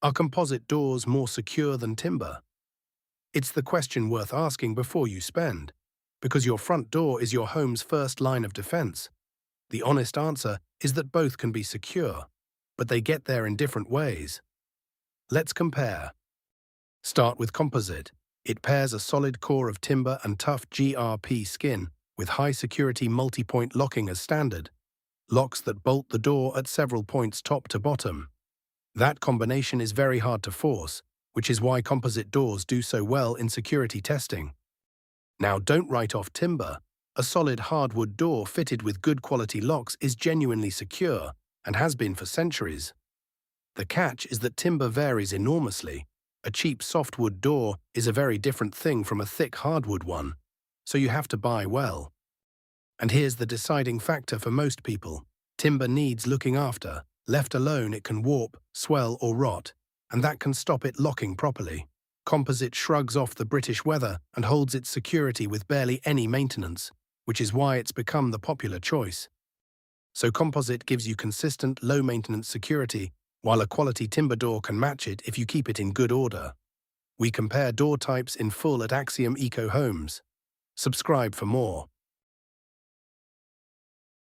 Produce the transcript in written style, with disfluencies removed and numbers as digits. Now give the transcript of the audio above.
Are composite doors more secure than timber? It's the question worth asking before you spend, because your front door is your home's first line of defense. The honest answer is that both can be secure, but they get there in different ways. Let's compare. Start with composite. It pairs a solid core of timber and tough GRP skin with high-security multi-point locking as standard, locks that bolt the door at several points top to bottom. That combination is very hard to force, which is why composite doors do so well in security testing. Now, don't write off timber. A solid hardwood door fitted with good quality locks is genuinely secure and has been for centuries. The catch is that timber varies enormously. A cheap softwood door is a very different thing from a thick hardwood one, so you have to buy well. And here's the deciding factor for most people. Timber needs looking after. Left alone, it can warp, swell, or rot, and that can stop it locking properly. Composite shrugs off the British weather and holds its security with barely any maintenance, which is why it's become the popular choice. So composite gives you consistent, low-maintenance security, while a quality timber door can match it if you keep it in good order. We compare door types in full at Axiom Eco Homes. Subscribe for more.